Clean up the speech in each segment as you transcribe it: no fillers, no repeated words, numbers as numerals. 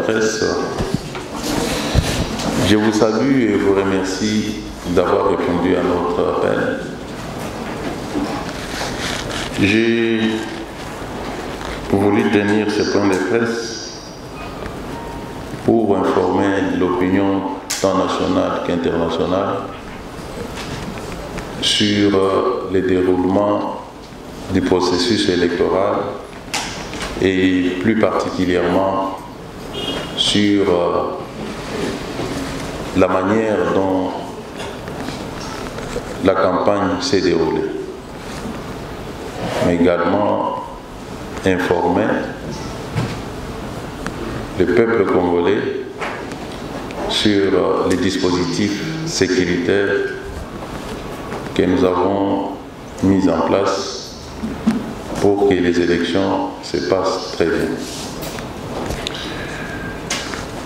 presse, je vous salue et vous remercie d'avoir répondu à notre appel. J'ai voulu tenir ce point de presse pour informer l'opinion tant nationale qu'internationale sur le déroulement du processus électoral et plus particulièrement sur la manière dont la campagne s'est déroulée, mais également informer le peuple congolais sur les dispositifs sécuritaires que nous avons mis en place pour que les élections se passent très bien.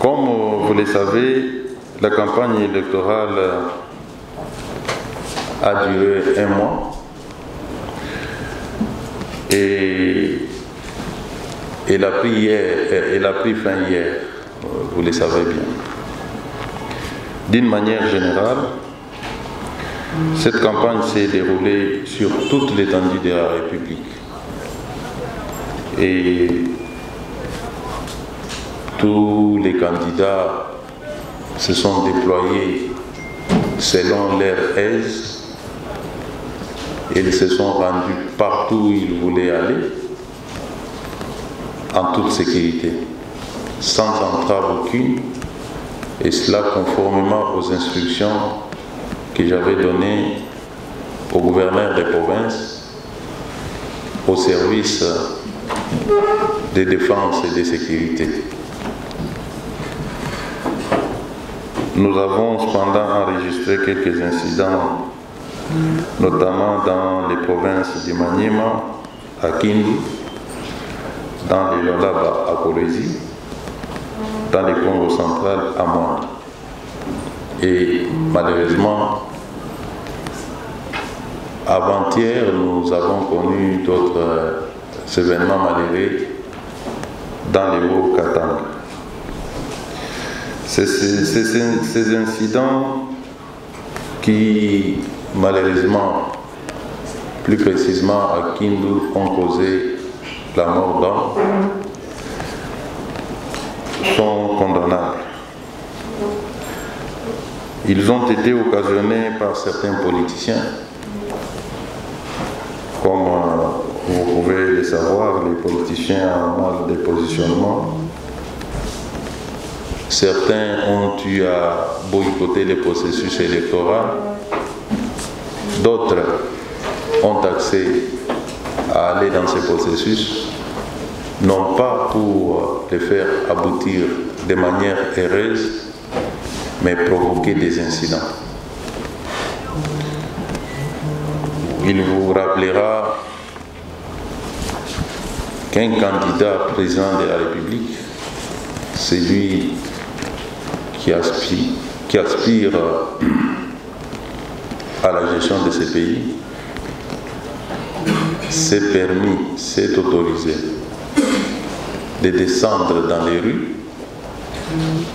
Comme vous le savez, la campagne électorale a duré 1 mois et elle a pris fin hier, vous le savez bien. D'une manière générale, cette campagne s'est déroulée sur toute l'étendue de la République. Et tous les candidats se sont déployés selon leur aise. Ils se sont rendus partout où ils voulaient aller, en toute sécurité, sans entrave aucune, et cela conformément aux instructions que j'avais données au gouverneur des provinces, au service de défense et de sécurité. Nous avons cependant enregistré quelques incidents, notamment dans les provinces de Maniema, à Kindu, dans les Lualaba à Kolwezi, dans le Congo central à Mwanda. Et malheureusement, avant-hier, nous avons connu d'autres événements malheureux dans les Hauts-Katanga. Ces incidents qui, malheureusement, plus précisément à Kindu, ont causé la mort d'hommes, sont condamnables. Ils ont été occasionnés par certains politiciens, comme vous pouvez le savoir, les politiciens ont mal de positionnement. Certains ont eu à boycotter le processus électoral, d'autres ont accès à aller dans ce processus, non pas pour le faire aboutir de manière heureuse, mais provoquer des incidents. Il vous rappellera qu'un candidat président de la République, c'est lui qui aspire à la gestion de ce pays, s'est permis, s'est autorisé de descendre dans les rues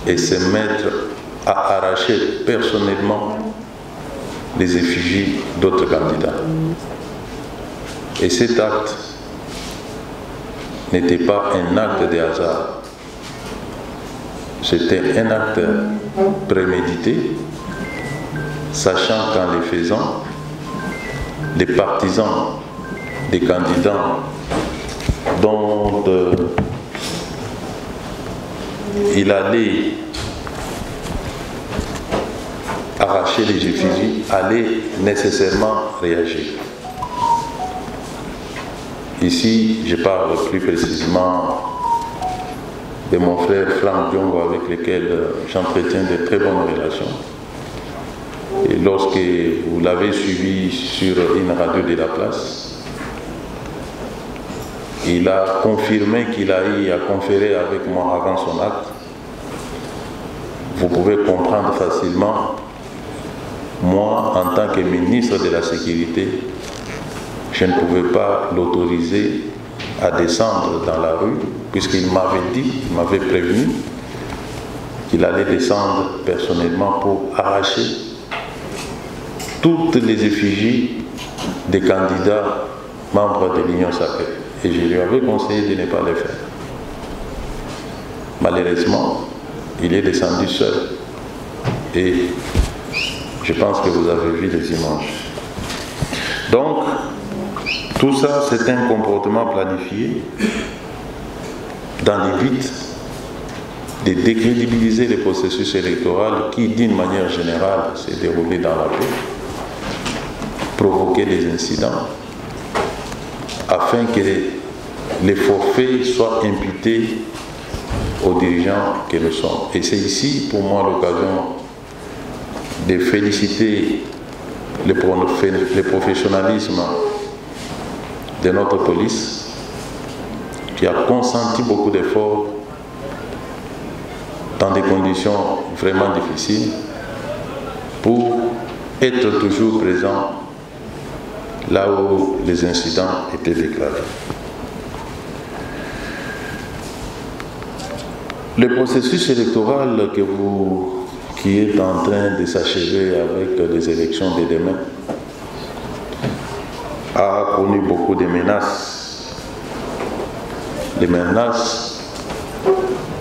et se mettre à arracher personnellement les effigies d'autres candidats. Et cet acte n'était pas un acte de hasard. C'était un acte prémédité, sachant qu'en le faisant, les partisans des candidats dont il allait arracher les effigies allaient nécessairement réagir. Ici, je parle plus précisément de mon frère Franck Diongo, avec lequel j'entretiens de très bonnes relations. Et lorsque vous l'avez suivi sur une radio de la place, il a confirmé qu'il a eu à conférer avec moi avant son acte. Vous pouvez comprendre facilement, moi, en tant que ministre de la Sécurité, je ne pouvais pas l'autoriser à descendre dans la rue, puisqu'il m'avait dit, il m'avait prévenu qu'il allait descendre personnellement pour arracher toutes les effigies des candidats membres de l'Union sacrée. Et je lui avais conseillé de ne pas le faire. Malheureusement, il est descendu seul. Et je pense que vous avez vu les images. Donc, tout ça, c'est un comportement planifié dans le but de décrédibiliser le processus électoral qui, d'une manière générale, s'est déroulé dans la paix, provoquer des incidents, afin que les forfaits soient imputés aux dirigeants que nous sommes. Et c'est ici, pour moi, l'occasion de féliciter le professionnalisme de notre police, qui a consenti beaucoup d'efforts dans des conditions vraiment difficiles pour être toujours présent là où les incidents étaient déclarés. Le processus électoral qui est en train de s'achever avec les élections de demain a connu beaucoup de menaces. Des menaces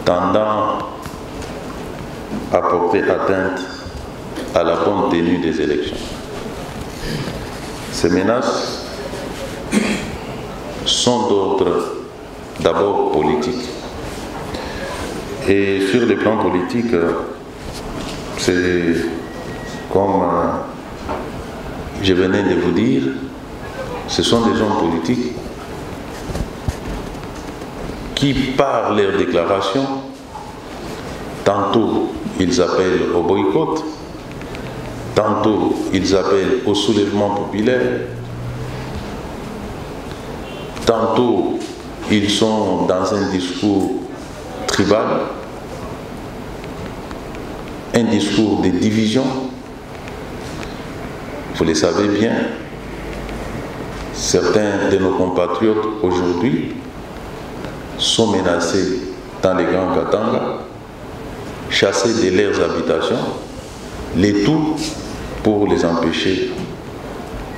tendant à porter atteinte à la bonne tenue des élections. Ces menaces sont d'ordre d'abord politique. Et sur le plan politique, c'est comme je venais de vous dire, ce sont des hommes politiques qui, par leurs déclarations, tantôt ils appellent au boycott, tantôt ils appellent au soulèvement populaire, tantôt ils sont dans un discours tribal, un discours de division. Vous le savez bien, certains de nos compatriotes aujourd'hui sont menacés dans les grands Katanga, chassés de leurs habitations, le tout pour les empêcher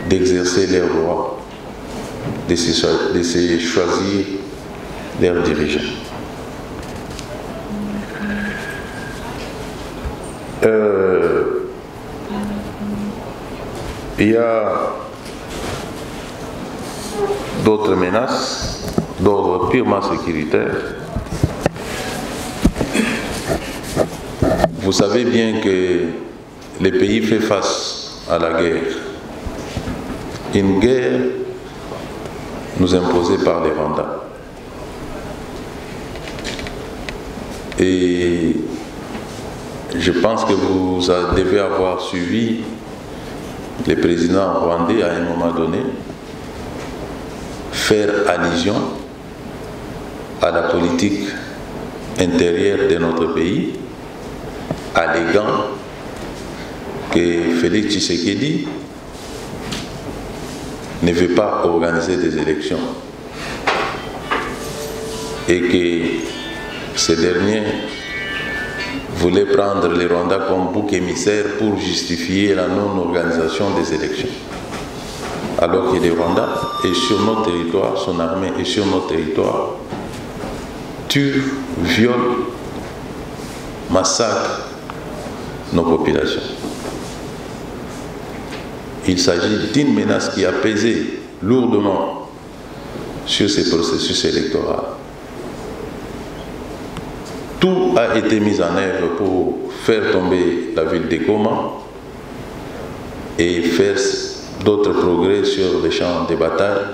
d'exercer leur droit, de se choisir leurs dirigeants. Il y a d'autres menaces d'ordre purement sécuritaire. Vous savez bien que le pays fait face à la guerre. Une guerre nous imposée par les Rwandais. Et je pense que vous devez avoir suivi le président rwandais à un moment donné faire allusion à la politique intérieure de notre pays, alléguant que Félix Tshisekedi ne veut pas organiser des élections et que ce dernier voulait prendre les Rwandais comme bouc émissaire pour justifier la non-organisation des élections. Alors que les Rwandais est sur nos territoires, son armée est sur nos territoires, tue, viole, massacre nos populations. Il s'agit d'une menace qui a pesé lourdement sur ces processus électoraux. Tout a été mis en œuvre pour faire tomber la ville de Goma et faire d'autres progrès sur les champs de bataille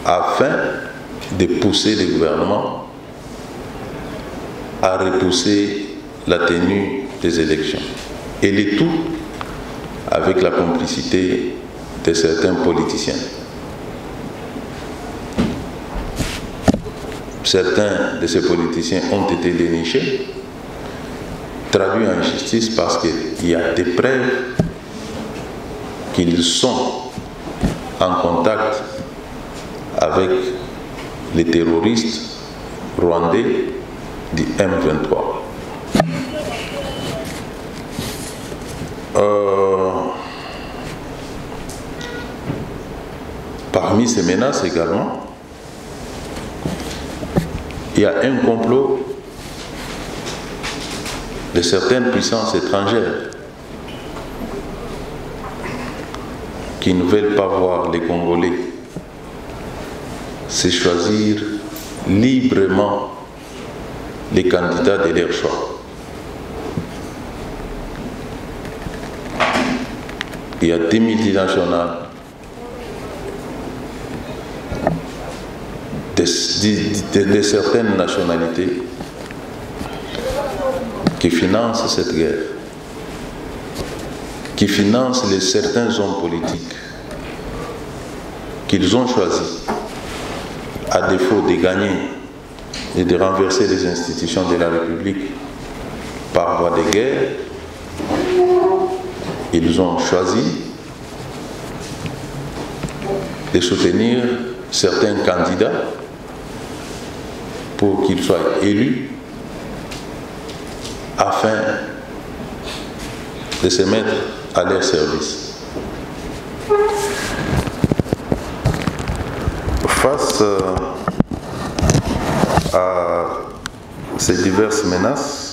afin de pousser le gouvernement à repousser la tenue des élections. Et le tout avec la complicité de certains politiciens. Certains de ces politiciens ont été dénichés, traduits en justice parce qu'il y a des preuves qu'ils sont en contact avec les terroristes rwandais du M23. Parmi ces menaces également, il y a un complot de certaines puissances étrangères qui ne veulent pas voir les Congolais se choisir librement les candidats de leur choix. Il y a des multinationales, de certaines nationalités qui financent cette guerre, qui financent certains hommes politiques qu'ils ont choisis, à défaut de gagner et de renverser les institutions de la République par voie de guerre. Ils ont choisi de soutenir certains candidats pour qu'ils soient élus afin de se mettre à leur service. Face à ces diverses menaces,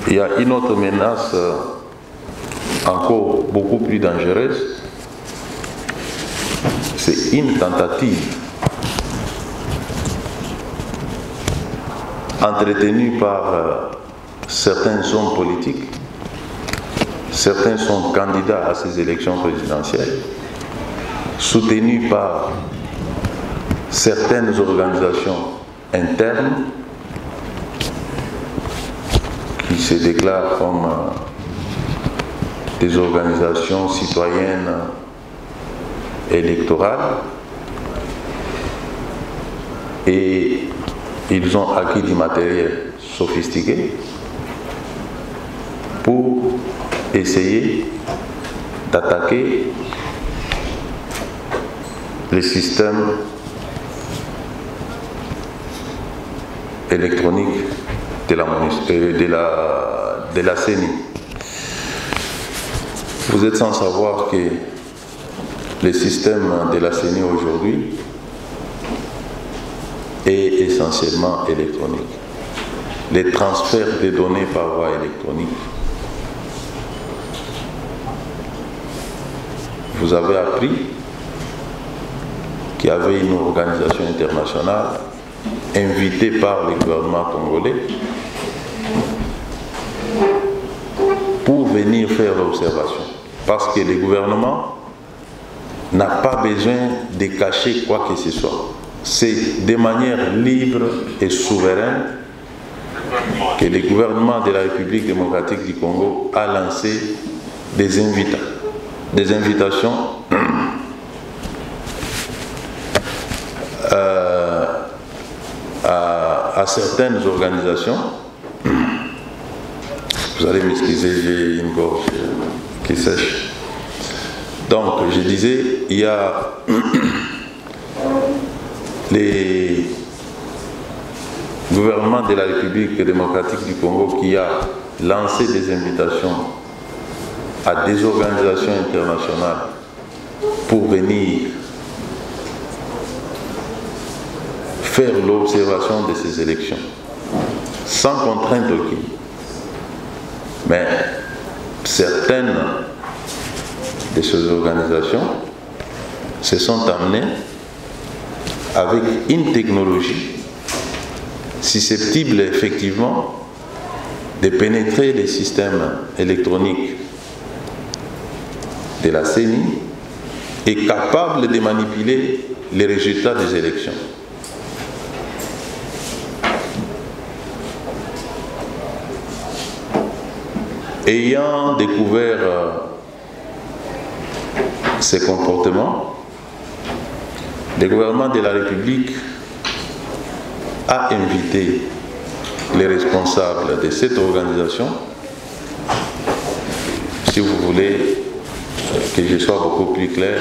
il y a une autre menace encore beaucoup plus dangereuse. C'est une tentative entretenue par certains hommes politiques. Certains sont candidats à ces élections présidentielles, soutenus par certaines organisations internes qui se déclarent comme des organisations citoyennes électorales, et ils ont acquis du matériel sophistiqué pour essayer d'attaquer les systèmes électroniques de la CENI. Vous êtes sans savoir que le système de la CENI aujourd'hui est essentiellement électronique. Les transferts de données par voie électronique. Vous avez appris qu'il y avait une organisation internationale invitée par le gouvernement congolais pour venir faire l'observation. Parce que le gouvernement n'a pas besoin de cacher quoi que ce soit. C'est de manière libre et souveraine que le gouvernement de la République démocratique du Congo a lancé des invitations à certaines organisations. Vous allez m'excuser, j'ai une gorge qui sèche. Donc, je disais, il y a les gouvernements de la République démocratique du Congo qui a lancé des invitations à des organisations internationales pour venir faire l'observation de ces élections, sans contrainte aucune. Mais certaines de ces organisations se sont amenées avec une technologie susceptible effectivement de pénétrer les systèmes électroniques de la CENI et capable de manipuler les résultats des élections. Ayant découvert ces comportements, le gouvernement de la République a invité les responsables de cette organisation, si vous voulez que je sois beaucoup plus clair,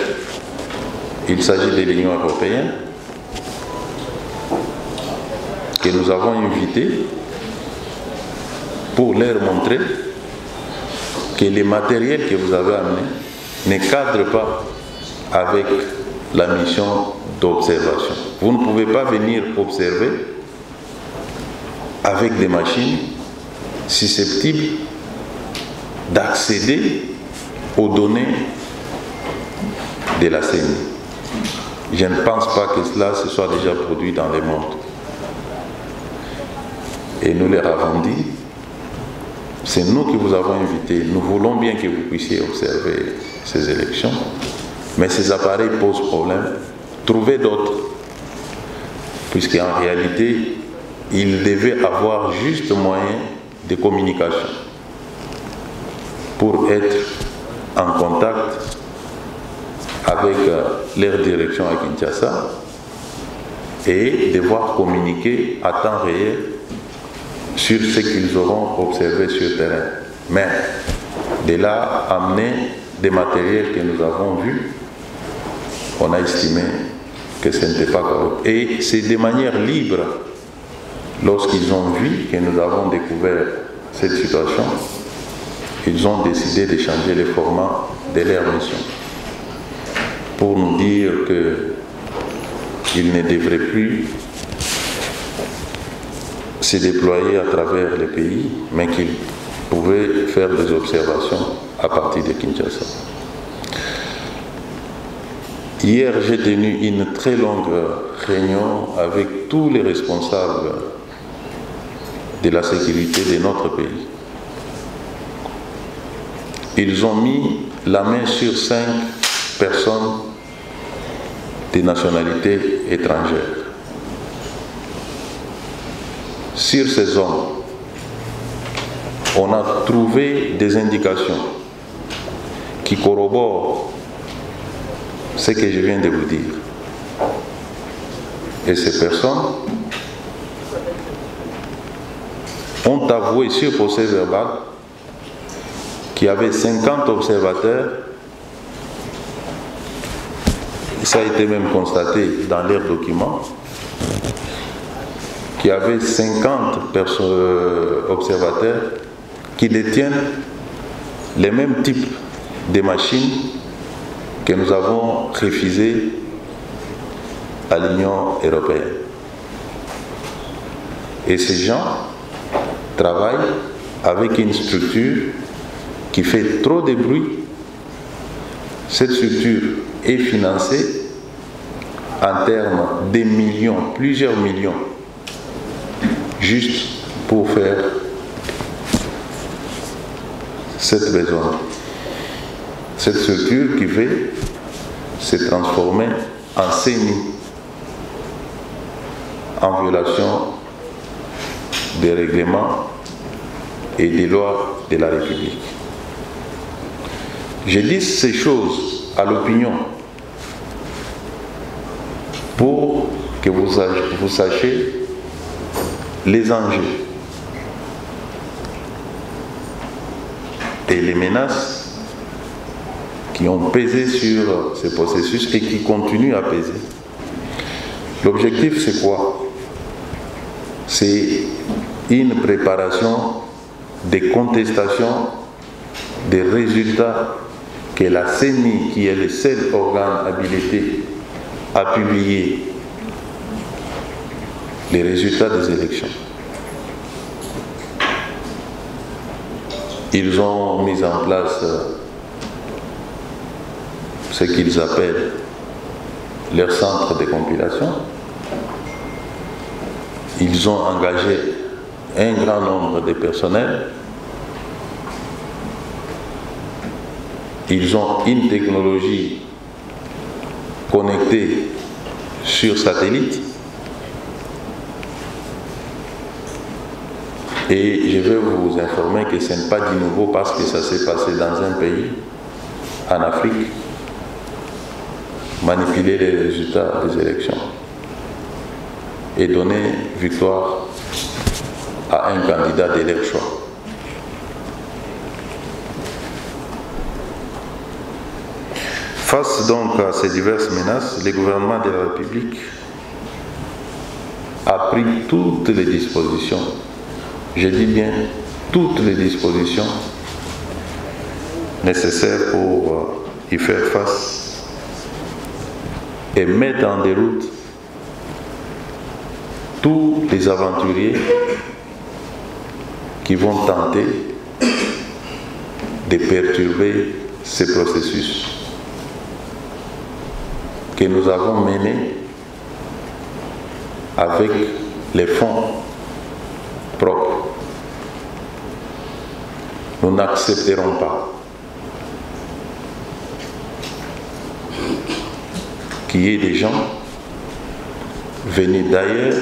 il s'agit de l'Union européenne, que nous avons invité pour leur montrer que les matériels que vous avez amenés ne cadrent pas avec la mission d'observation. Vous ne pouvez pas venir observer avec des machines susceptibles d'accéder aux données de la CENI. Je ne pense pas que cela se soit déjà produit dans le monde. Et nous leur avons dit, c'est nous qui vous avons invités, nous voulons bien que vous puissiez observer ces élections, mais ces appareils posent problème, trouvez d'autres, puisqu'en réalité, ils devaient avoir juste moyen de communication pour être en contact avec leur direction à Kinshasa et devoir communiquer à temps réel sur ce qu'ils auront observé sur le terrain. Mais de là amener des matériels que nous avons vus, on a estimé que ce n'était pas correct. Et c'est de manière libre, lorsqu'ils ont vu que nous avons découvert cette situation, ils ont décidé de changer le format de leur mission pour nous dire qu'ils ne devraient plus se déployer à travers le pays, mais qu'ils pouvaient faire des observations à partir de Kinshasa. Hier, j'ai tenu une très longue réunion avec tous les responsables de la sécurité de notre pays. Ils ont mis la main sur 5 personnes de nationalité étrangère. Sur ces hommes, on a trouvé des indications qui corroborent ce que je viens de vous dire. Et ces personnes ont avoué sur procès verbal qu'il y avait 50 observateurs. Ça a été même constaté dans leurs documents qu'il y avait 50 observateurs qui détiennent les mêmes types de machines que nous avons refusées à l'Union européenne. Et ces gens travaillent avec une structure qui fait trop de bruit. Cette structure est financée en termes de millions, plusieurs millions, juste pour faire cette besoin. Cette structure qui veut se transformer en CENI, en violation des règlements et des lois de la République. Je dis ces choses à l'opinion pour que vous sachiez les enjeux et les menaces qui ont pesé sur ce processus et qui continuent à peser. L'objectif, c'est quoi? C'est une préparation des contestations des résultats que la CENI, qui est le seul organe habilité à publier les résultats des élections. Ils ont mis en place ce qu'ils appellent leur centre de compilation. Ils ont engagé un grand nombre de personnels. Ils ont une technologie connectée sur satellite. Et je vais vous informer que ce n'est pas du nouveau parce que ça s'est passé dans un pays, en Afrique, manipuler les résultats des élections et donner victoire à un candidat de leur choix. Face donc à ces diverses menaces, le gouvernement de la République a pris toutes les dispositions, je dis bien toutes les dispositions nécessaires pour y faire face et mettre en déroute tous les aventuriers qui vont tenter de perturber ce processus que nous avons mené avec les fonds propres. Nous n'accepterons pas qu'il y ait des gens venus d'ailleurs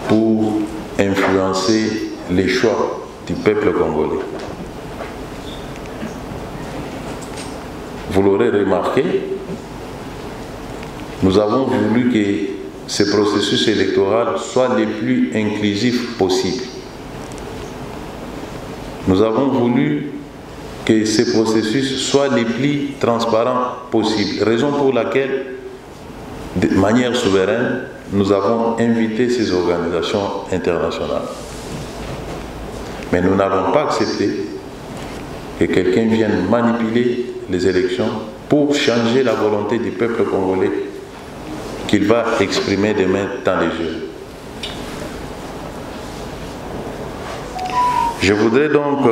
pour influencer les choix du peuple congolais. Vous l'aurez remarqué, nous avons voulu que ce processus électoral soit le plus inclusif possible. Nous avons voulu que ce processus soit le plus transparent possible, raison pour laquelle, de manière souveraine, nous avons invité ces organisations internationales. Mais nous n'avons pas accepté que quelqu'un vienne manipuler les élections pour changer la volonté du peuple congolais qu'il va exprimer demain dans les urnes. Je voudrais donc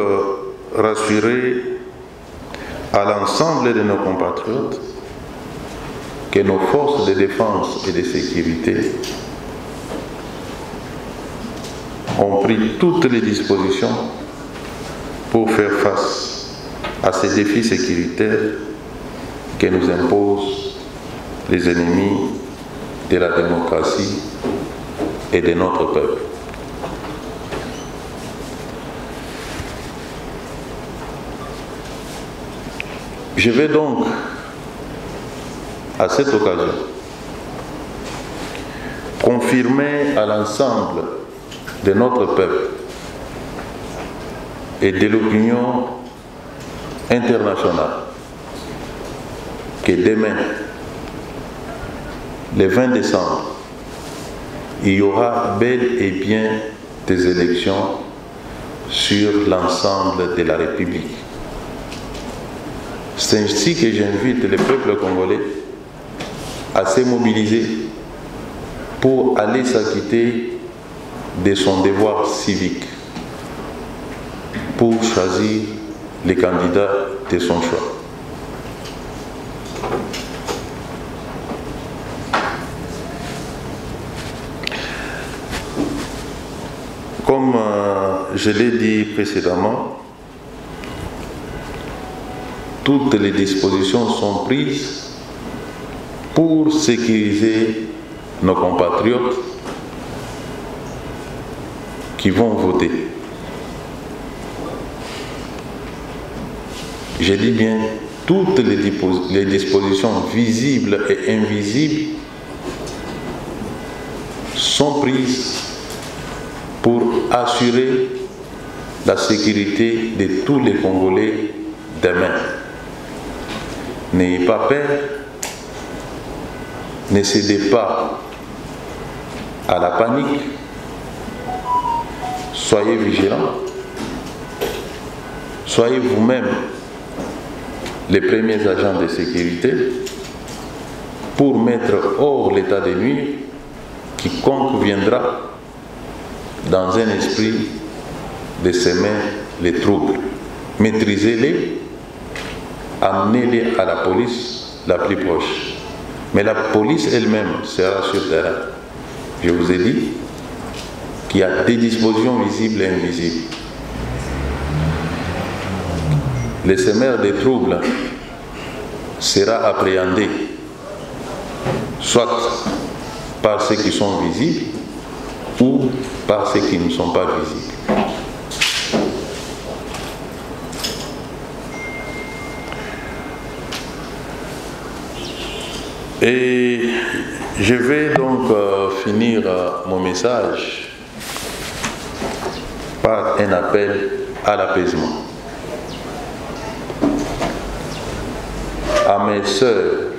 rassurer à l'ensemble de nos compatriotes que nos forces de défense et de sécurité ont pris toutes les dispositions pour faire face à ces défis sécuritaires que nous imposent les ennemis de la démocratie et de notre peuple. Je vais donc, à cette occasion, confirmer à l'ensemble de notre peuple et de l'opinion internationale que demain, le 20 décembre, il y aura bel et bien des élections sur l'ensemble de la République. C'est ainsi que j'invite le peuple congolais à se mobiliser pour aller s'acquitter de son devoir civique, pour choisir les candidats de son choix. Comme je l'ai dit précédemment, toutes les dispositions sont prises pour sécuriser nos compatriotes qui vont voter. Je dis bien toutes les dispositions visibles et invisibles sont prises pour assurer la sécurité de tous les Congolais demain. N'ayez pas peur, ne cédez pas à la panique, soyez vigilants, soyez vous-même les premiers agents de sécurité pour mettre hors l'état de nuire quiconque viendra dans un esprit de semer les troubles. Maîtrisez-les, amenez-les à la police la plus proche. Mais la police elle-même sera sur terrain. Je vous ai dit qu'il y a des dispositions visibles et invisibles. Le semeur des troubles sera appréhendé soit par ceux qui sont visibles ou par ceux qui ne sont pas visibles. Et je vais donc finir mon message par un appel à l'apaisement. À mes sœurs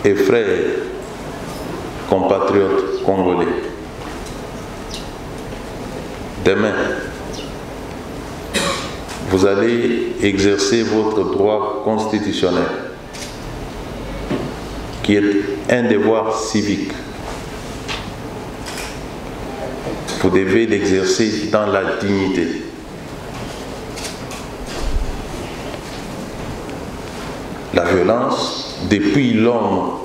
et frères compatriotes congolais, Demain, vous allez exercer votre droit constitutionnel, qui est un devoir civique. Vous devez l'exercer dans la dignité. La violence, depuis l'homme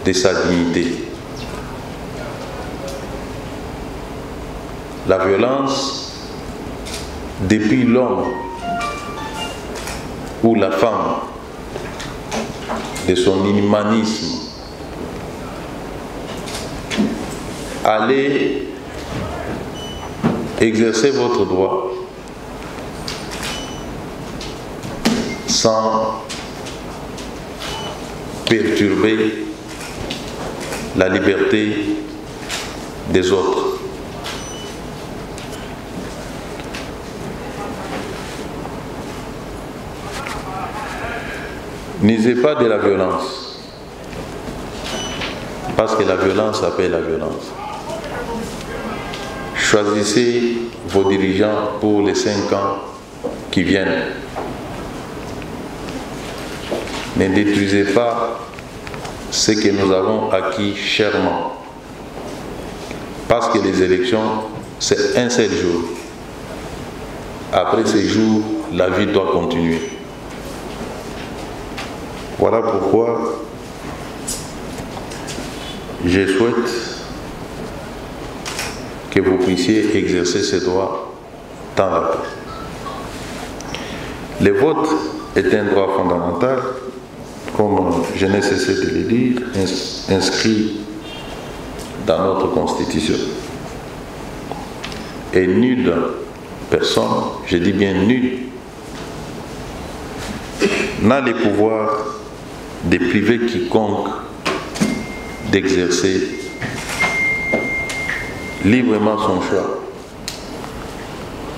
de sa dignité. La violence, depuis l'homme ou la femme, de son inhumanisme. Allez exercer votre droit sans perturber la liberté des autres. N'usez pas de la violence, parce que la violence appelle la violence. Choisissez vos dirigeants pour les 5 ans qui viennent. Ne détruisez pas ce que nous avons acquis chèrement, parce que les élections, c'est un seul jour. Après ce jour, la vie doit continuer. Voilà pourquoi je souhaite que vous puissiez exercer ces droits dans la paix. Le vote est un droit fondamental, comme je n'ai cessé de le dire, inscrit dans notre Constitution. Et nulle personne, je dis bien nulle, n'a le pouvoir de priver quiconque d'exercer librement son choix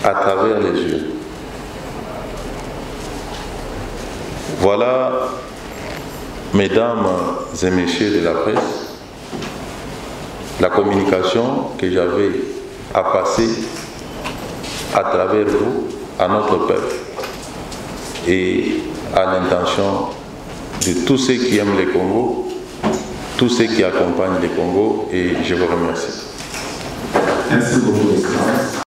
à travers les yeux. Voilà, mesdames et messieurs de la presse, la communication que j'avais à passer à travers vous, à notre peuple, et à l'intention de tous ceux qui aiment le Congo, tous ceux qui accompagnent le Congo, et je vous remercie. Merci beaucoup, Excellence.